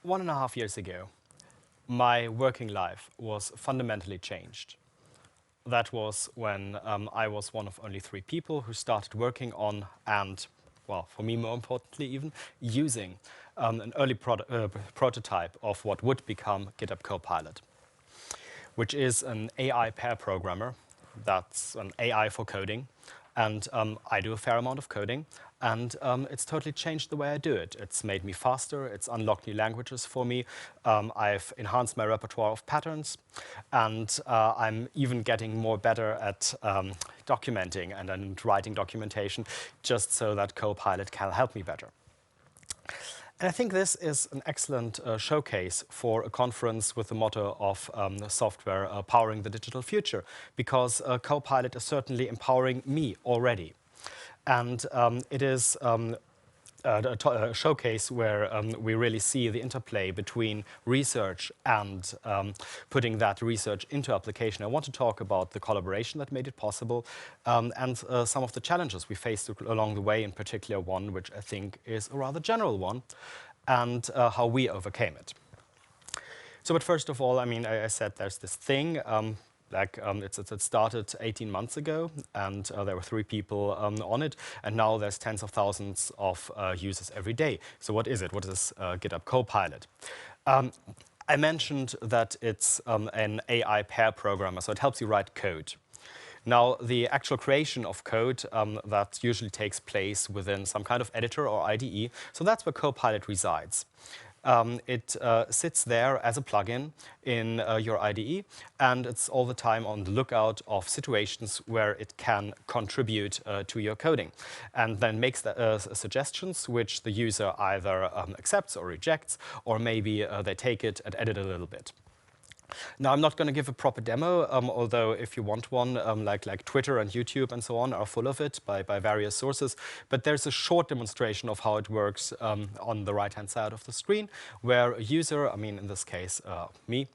1.5 years ago, my working life was fundamentally changed. That was when I was one of only 3 people who started working on and, well, for me more importantly even, using an early prototype of what would become GitHub Copilot, which is an AI pair programmer. That's an AI for coding. And I do a fair amount of coding. And it's totally changed the way I do it. It's made me faster. It's unlocked new languages for me. I've enhanced my repertoire of patterns. And I'm even getting more better at documenting and writing documentation just so that Copilot can help me better. And I think this is an excellent showcase for a conference with the motto of software powering the digital future, because Copilot is certainly empowering me already. And it is a showcase where we really see the interplay between research and putting that research into application. I want to talk about the collaboration that made it possible and some of the challenges we faced along the way, in particular one which I think is a rather general one, and how we overcame it. So, but first of all, I mean, I said there's this thing. It started 18 months ago, and there were 3 people on it, and now there's tens of thousands of users every day. So what is it? What is GitHub Copilot? I mentioned that it's an AI pair programmer, so it helps you write code. Now, the actual creation of code, that usually takes place within some kind of editor or IDE, so that's where Copilot resides. It sits there as a plugin in your IDE, and it's all the time on the lookout of situations where it can contribute to your coding, and then makes suggestions which the user either accepts or rejects, or maybe they take it and edit a little bit. Now, I'm not going to give a proper demo, although if you want one, like Twitter and YouTube and so on are full of it by various sources. But there's a short demonstration of how it works on the right-hand side of the screen, where a user, I mean, in this case, me,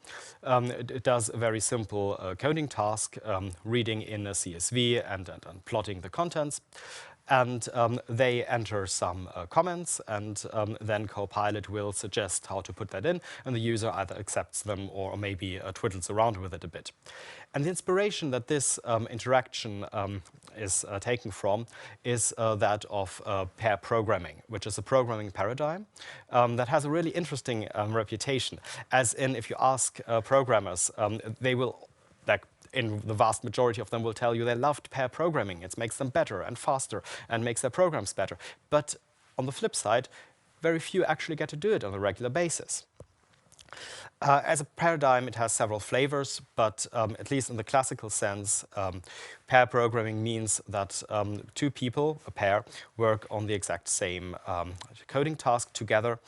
it does a very simple coding task, reading in a CSV and plotting the contents. And they enter some comments, and then Copilot will suggest how to put that in, and the user either accepts them or maybe twiddles around with it a bit. And the inspiration that this interaction is taken from is that of pair programming, which is a programming paradigm that has a really interesting reputation. As in, if you ask programmers, they will, in the vast majority of them, will tell you they loved pair programming. It makes them better and faster and makes their programs better. But on the flip side, very few actually get to do it on a regular basis. As a paradigm, it has several flavors, but at least in the classical sense, pair programming means that 2 people, a pair, work on the exact same coding task together.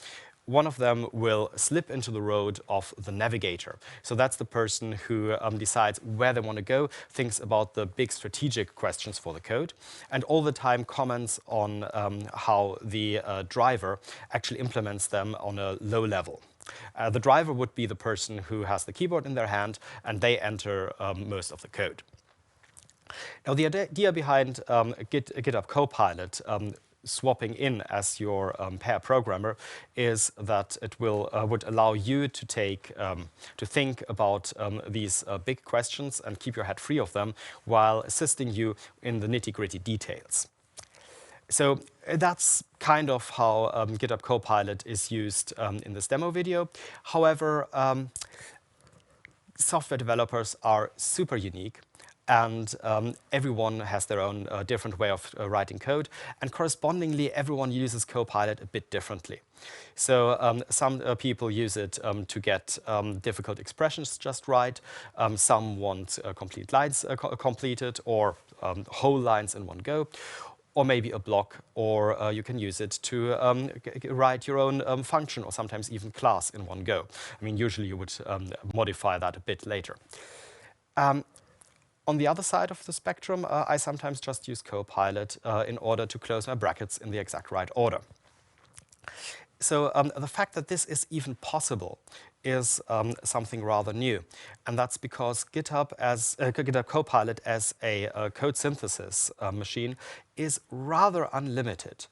One of them will slip into the road of the navigator. So that's the person who decides where they want to go, thinks about the big strategic questions for the code, and all the time comments on how the driver actually implements them on a low level. The driver would be the person who has the keyboard in their hand, and they enter most of the code. Now, the idea behind GitHub Copilot swapping in as your pair programmer is that it would allow you to think about these big questions and keep your head free of them while assisting you in the nitty-gritty details. So that's kind of how GitHub Copilot is used in this demo video. However, software developers are super unique, and everyone has their own different way of writing code, and correspondingly, everyone uses Copilot a bit differently. So some people use it to get difficult expressions just right. Some want complete lines completed, or whole lines in one go, or maybe a block, or you can use it to write your own function, or sometimes even class in one go. I mean, usually you would modify that a bit later. On the other side of the spectrum, I sometimes just use Copilot in order to close my brackets in the exact right order. So the fact that this is even possible is something rather new. And that's because GitHub Copilot as a code synthesis machine is rather unlimited.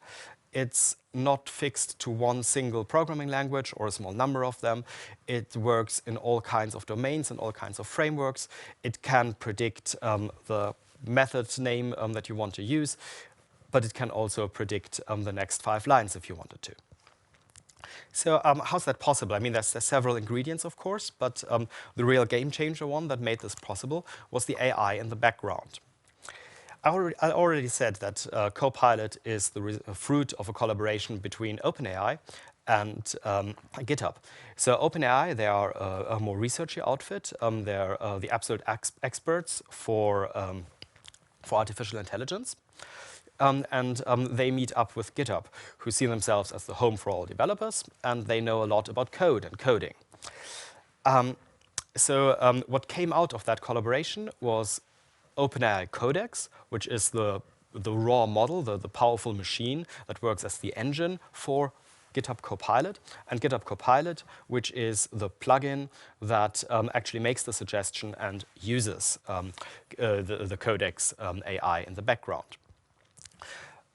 It's not fixed to one single programming language or a small number of them. It works in all kinds of domains and all kinds of frameworks. It can predict the method name that you want to use, but it can also predict the next 5 lines if you wanted to. So how's that possible? I mean, there's several ingredients, of course, but the real game changer one that made this possible was the AI in the background. I already said that Copilot is the fruit of a collaboration between OpenAI and GitHub. So OpenAI, they are a more researchy outfit. They're the absolute experts for artificial intelligence. They meet up with GitHub, who see themselves as the home for all developers, and they know a lot about code and coding. What came out of that collaboration was OpenAI Codex, which is the raw model, the powerful machine that works as the engine for GitHub Copilot, and GitHub Copilot, which is the plugin that actually makes the suggestion and uses the Codex AI in the background.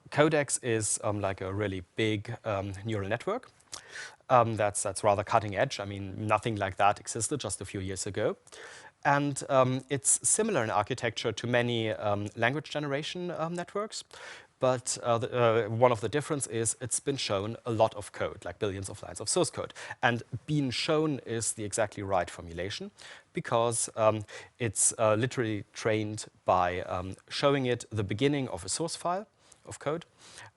Codex is like a really big neural network. That's rather cutting edge. I mean, nothing like that existed just a few years ago. And it's similar in architecture to many language generation networks. But one of the differences is it's been shown a lot of code, like billions of lines of source code. And being shown is the exactly right formulation, because it's literally trained by showing it the beginning of a source file of code,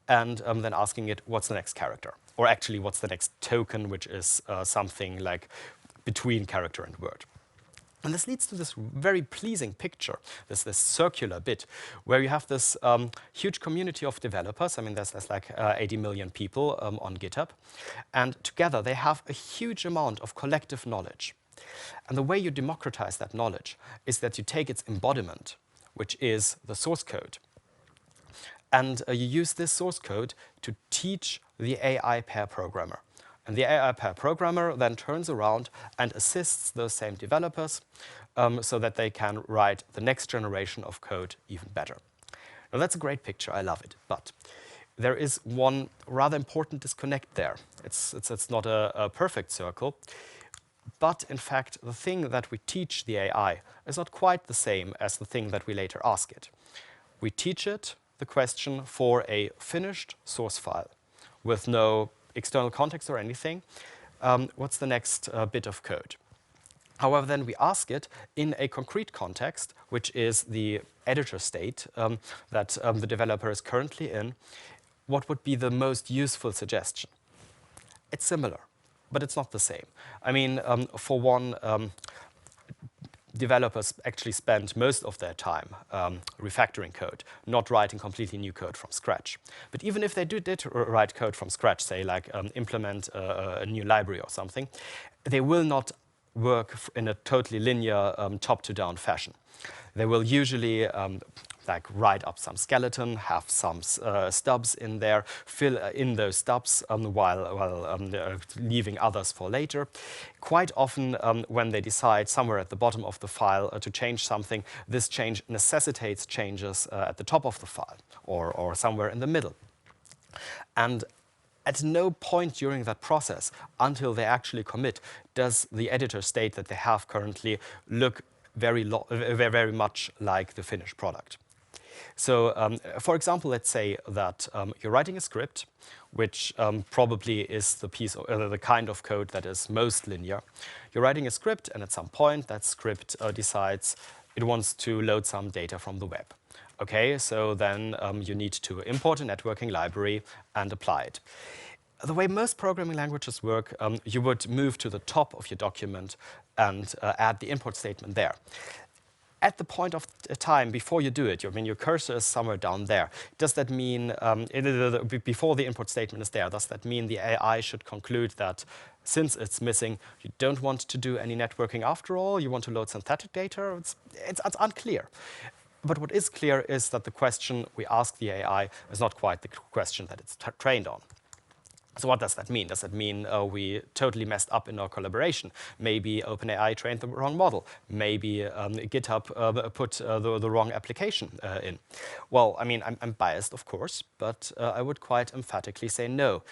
and then asking it what's the next character, or actually what's the next token, which is something like between character and word. And this leads to this very pleasing picture, this circular bit, where you have this huge community of developers. I mean, there's like 80 million people on GitHub. And together, they have a huge amount of collective knowledge. And the way you democratize that knowledge is that you take its embodiment, which is the source code, and you use this source code to teach the AI pair programmer. And the AI pair programmer then turns around and assists those same developers so that they can write the next generation of code even better. Now, that's a great picture. I love it. But there is one rather important disconnect there. It's not a perfect circle. But in fact, the thing that we teach the AI is not quite the same as the thing that we later ask it. We teach it the question for a finished source file with no external context or anything. What's the next bit of code? However, then we ask it in a concrete context, which is the editor state that the developer is currently in. What would be the most useful suggestion? It's similar, but it's not the same. I mean, for one, developers actually spend most of their time refactoring code, not writing completely new code from scratch. But even if they did write code from scratch, say like implement a new library or something, they will not work in a totally linear top-to-down fashion. They will usually like write up some skeleton, have some stubs in there, fill in those stubs while leaving others for later. Quite often, when they decide somewhere at the bottom of the file to change something, this change necessitates changes at the top of the file or somewhere in the middle. And at no point during that process, until they actually commit, does the editor state that they have currently look very much like the finished product. So, for example, let's say that you're writing a script, which probably is the piece, the kind of code that is most linear. You're writing a script, and at some point, that script decides it wants to load some data from the web. Okay, so then you need to import a networking library and apply it. The way most programming languages work, you would move to the top of your document and add the import statement there. At the point of time before you do it, I mean, your cursor is somewhere down there. Does that mean, before the import statement is there, does that mean the AI should conclude that since it's missing, you don't want to do any networking after all? You want to load synthetic data? It's unclear. But what is clear is that the question we ask the AI is not quite the question that it's trained on. So what does that mean? Does that mean we totally messed up in our collaboration? Maybe OpenAI trained the wrong model. Maybe GitHub put the wrong application in. Well, I mean, I'm biased, of course, but I would quite emphatically say no.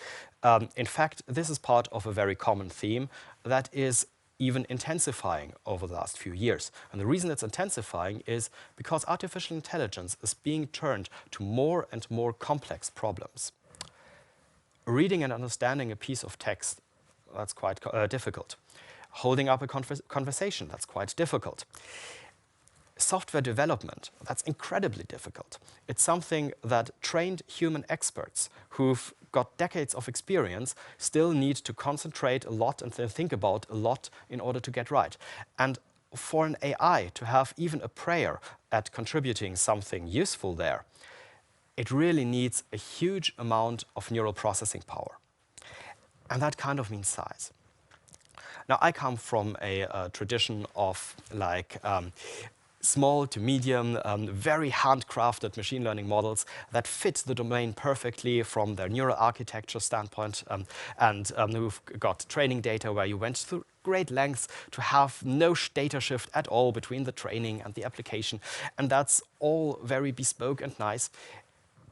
In fact, this is part of a very common theme that is even intensifying over the last few years. And the reason it's intensifying is because artificial intelligence is being turned to more and more complex problems. Reading and understanding a piece of text, that's quite difficult. Holding up a conversation, that's quite difficult. Software development, that's incredibly difficult. It's something that trained human experts who've got decades of experience still need to concentrate a lot and think about a lot in order to get right. And for an AI to have even a prayer at contributing something useful there, it really needs a huge amount of neural processing power. And that kind of means size. Now, I come from a tradition of small to medium, very handcrafted machine learning models that fit the domain perfectly from their neural architecture standpoint, and who've got training data where you went through great lengths to have no data shift at all between the training and the application. And that's all very bespoke and nice.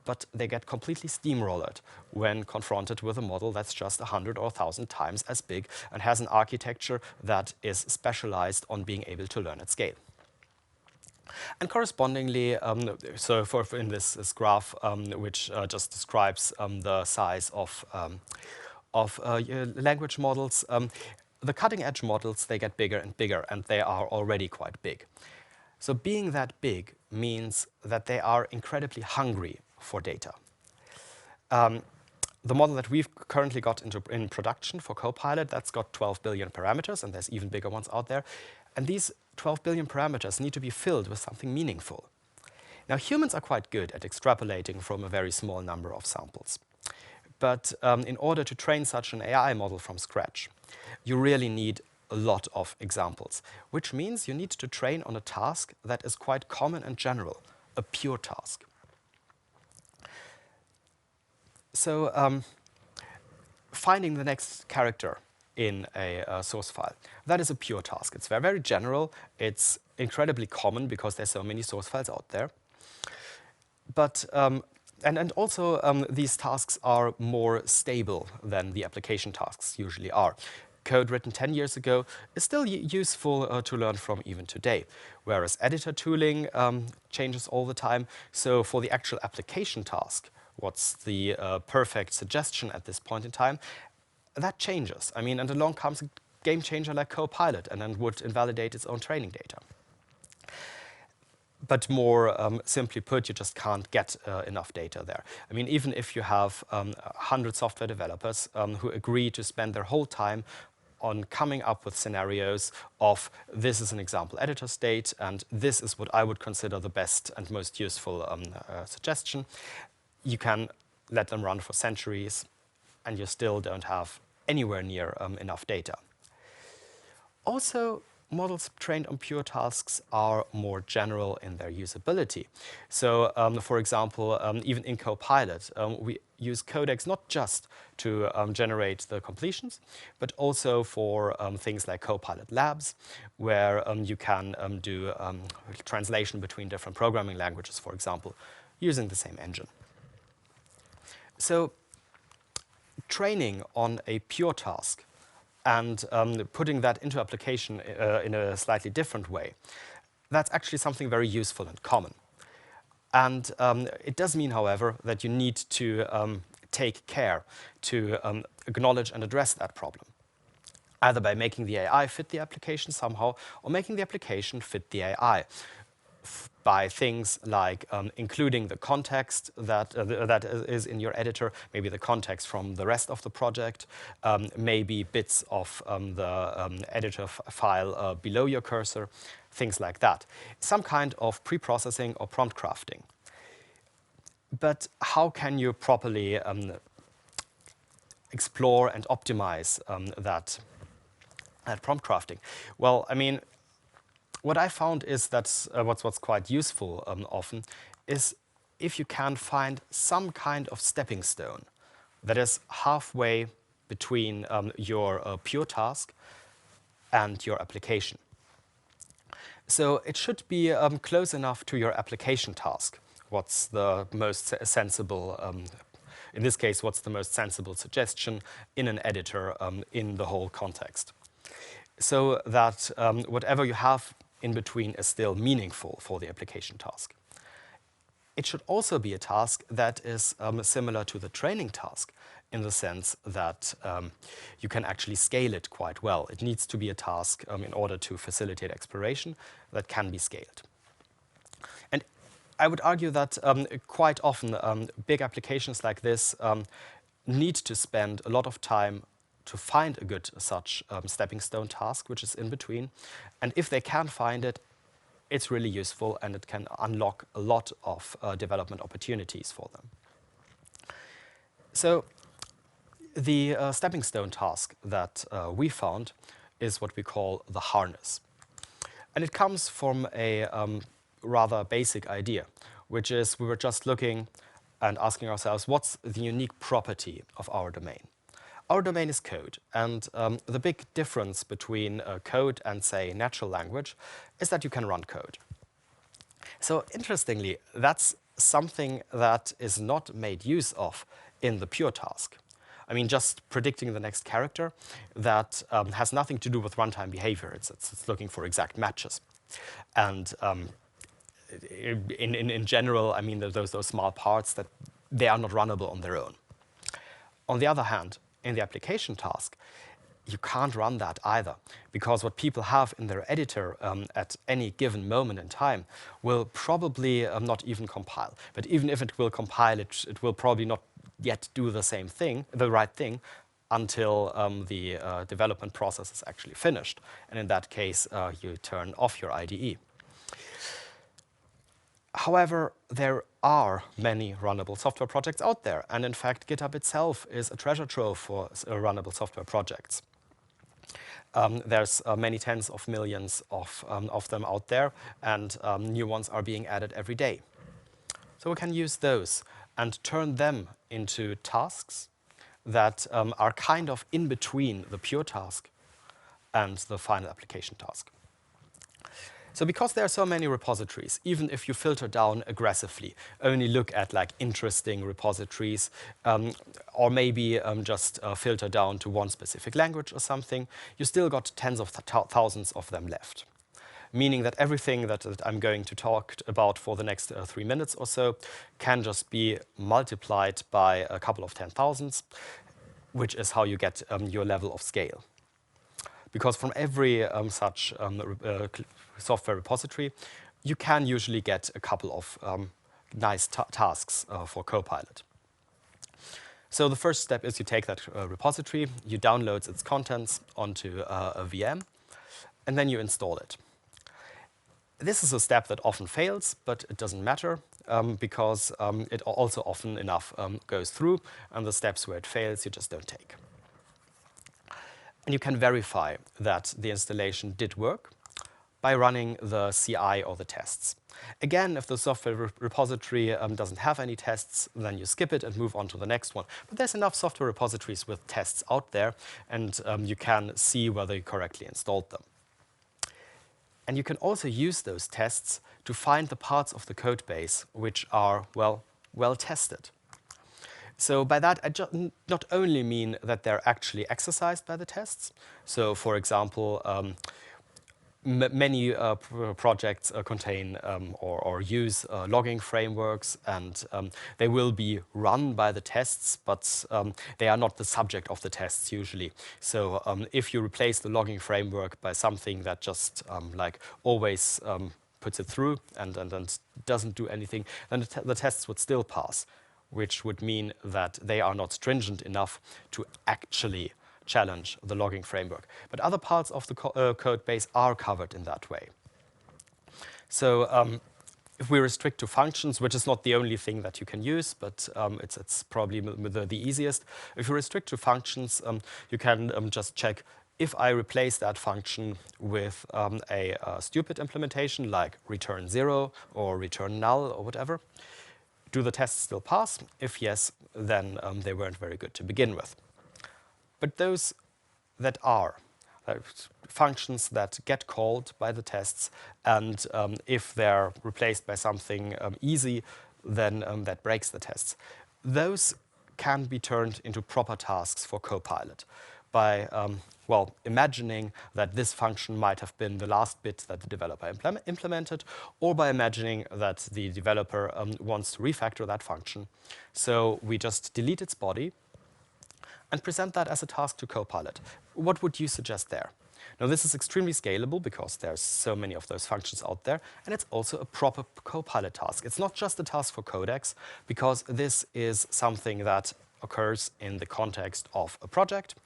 But they get completely steamrolled when confronted with a model that's just 100 or 1,000 times as big and has an architecture that is specialized on being able to learn at scale. And correspondingly, so in this graph, which just describes the size of language models, the cutting-edge models, they get bigger and bigger, and they are already quite big. So being that big means that they are incredibly hungry for data. The model that we've currently got in production for Copilot, that's got 12 billion parameters, and there's even bigger ones out there. And these 12 billion parameters need to be filled with something meaningful. Now, humans are quite good at extrapolating from a very small number of samples. But in order to train such an AI model from scratch, you really need a lot of examples, which means you need to train on a task that is quite common and general, a pure task. So finding the next character in a source file, that is a pure task. It's very, very general. It's incredibly common because there's so many source files out there. But and also these tasks are more stable than the application tasks usually are. Code written 10 years ago is still useful to learn from even today, whereas editor tooling changes all the time. So for the actual application task, what's the perfect suggestion at this point in time, that changes. I mean, and along comes a game changer like Copilot and then would invalidate its own training data. But more simply put, you just can't get enough data there. I mean, even if you have 100 software developers who agree to spend their whole time on coming up with scenarios of this is an example editor state and this is what I would consider the best and most useful suggestion, you can let them run for centuries and you still don't have anywhere near enough data. Also, models trained on pure tasks are more general in their usability. So, for example, even in Copilot, we use codecs not just to generate the completions, but also for things like Copilot Labs, where you can do translation between different programming languages, for example, using the same engine. So, training on a pure task and putting that into application in a slightly different way, that's actually something very useful and common. And it does mean, however, that you need to take care to acknowledge and address that problem, either by making the AI fit the application somehow, or making the application fit the AI, by things like including the context that is in your editor, maybe the context from the rest of the project, maybe bits of the editor file below your cursor, things like that. Some kind of pre-processing or prompt crafting. But how can you properly explore and optimize that prompt crafting? Well, I mean, what I found is that what's quite useful often is if you can find some kind of stepping stone that is halfway between your pure task and your application. So it should be close enough to your application task. What's the most sensible, in this case, what's the most sensible suggestion in an editor in the whole context? So that whatever you have in between is still meaningful for the application task. It should also be a task that is similar to the training task in the sense that you can actually scale it quite well. It needs to be a task in order to facilitate exploration that can be scaled. And I would argue that quite often big applications like this need to spend a lot of time to find a good such stepping stone task, which is in between. And if they can find it, it's really useful and it can unlock a lot of development opportunities for them. So the stepping stone task that we found is what we call the harness. And it comes from a rather basic idea, which is we were just looking and asking ourselves, what's the unique property of our domain? Our domain is code, and the big difference between code and, say, natural language is that you can run code. So interestingly, that's something that is not made use of in the pure task. I mean, just predicting the next character, that has nothing to do with runtime behavior. It's looking for exact matches. And in general, I mean, those small parts that they are not runnable on their own. On the other hand, in the application task, you can't run that either, because what people have in their editor at any given moment in time will probably not even compile. But even if it will compile, it will probably not yet do the same thing, the right thing, until the development process is actually finished. And in that case, you turn off your IDE. However, there are many runnable software projects out there. And in fact, GitHub itself is a treasure trove for runnable software projects. There's many tens of millions of them out there, and new ones are being added every day. So we can use those and turn them into tasks that are kind of in between the pure task and the final application task. So because there are so many repositories, even if you filter down aggressively, only look at like interesting repositories, or maybe just filter down to one specific language or something, you still got tens of thousands of them left. Meaning that everything that I'm going to talk about for the next 3 minutes or so can just be multiplied by a couple of 10,000s, which is how you get your level of scale. Because from every such software repository, you can usually get a couple of nice tasks for Copilot. So the first step is you take that repository, you download its contents onto a VM, and then you install it. This is a step that often fails, but it doesn't matter because it also often enough goes through, and the steps where it fails you just don't take. And you can verify that the installation did work by running the CI or the tests. Again, if the software repository doesn't have any tests, then you skip it and move on to the next one. But there's enough software repositories with tests out there, and you can see whether you correctly installed them. And you can also use those tests to find the parts of the code base which are, well tested. So by that, I not only mean that they're actually exercised by the tests. So for example, many projects contain or use logging frameworks, and they will be run by the tests, but they are not the subject of the tests usually. So if you replace the logging framework by something that just like always puts it through and doesn't do anything, then the tests would still pass, which would mean that they are not stringent enough to actually challenge the logging framework. But other parts of the code base are covered in that way. So if we restrict to functions, which is not the only thing that you can use, but it's probably the easiest. If you restrict to functions, you can just check if I replace that function with a stupid implementation like return 0 or return null or whatever, Do the tests still pass? If yes, then they weren't very good to begin with. But those that are, functions that get called by the tests, and if they're replaced by something easy, then that breaks the tests. Those can be turned into proper tasks for Copilot by, well, imagining that this function might have been the last bit that the developer implemented, or by imagining that the developer wants to refactor that function. So we just delete its body and present that as a task to Copilot. What would you suggest there? Now, this is extremely scalable because there's so many of those functions out there, and it's also a proper Copilot task. It's not just a task for codecs, because this is something that occurs in the context of a project,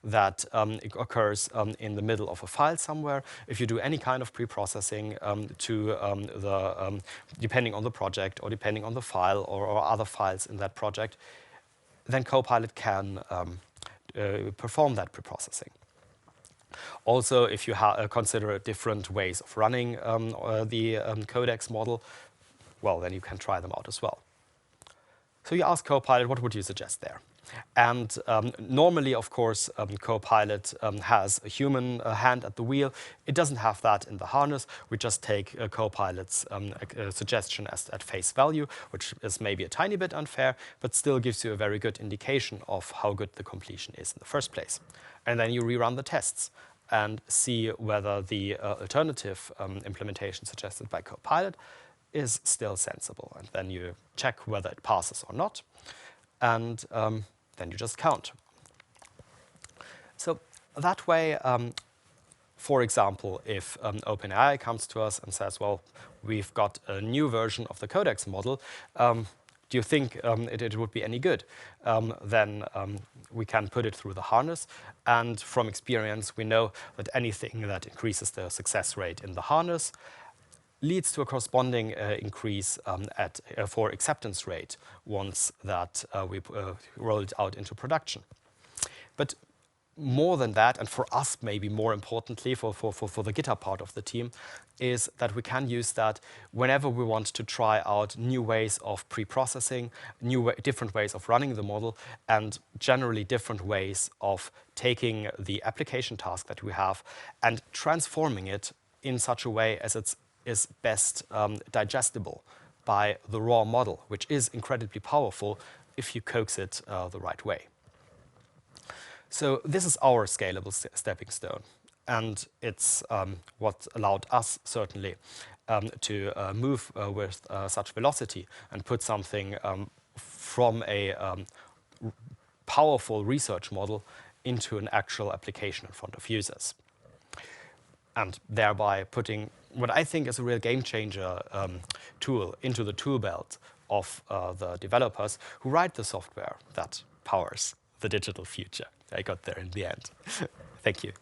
that it occurs in the middle of a file somewhere. If you do any kind of pre-processing depending on the project or depending on the file or other files in that project, then Copilot can perform that pre-processing. Also, if you consider different ways of running the codecs model, well, then you can try them out as well. So you ask Copilot, what would you suggest there? And normally, of course, Copilot has a human hand at the wheel. It doesn't have that in the harness. We just take Copilot's suggestion at face value, which is maybe a tiny bit unfair, but still gives you a very good indication of how good the completion is in the first place. And then you rerun the tests and see whether the alternative implementation suggested by Copilot is still sensible. And then you check whether it passes or not. And then you just count. So that way, for example, if OpenAI comes to us and says, well, we've got a new version of the codecs model, do you think it would be any good? Then we can put it through the harness. And from experience, we know that anything that increases the success rate in the harness leads to a corresponding increase for acceptance rate once that we roll it out into production. But more than that, and for us maybe more importantly, for the GitHub part of the team, is that we can use that whenever we want to try out new ways of pre-processing, different ways of running the model, and generally different ways of taking the application task that we have and transforming it in such a way as it's is best digestible by the raw model, which is incredibly powerful if you coax it the right way. So this is our scalable stepping stone. And it's what allowed us, certainly, to move with such velocity and put something from a powerful research model into an actual application in front of users. And thereby putting what I think is a real game changer tool into the tool belt of the developers who write the software that powers the digital future. I got there in the end. Thank you.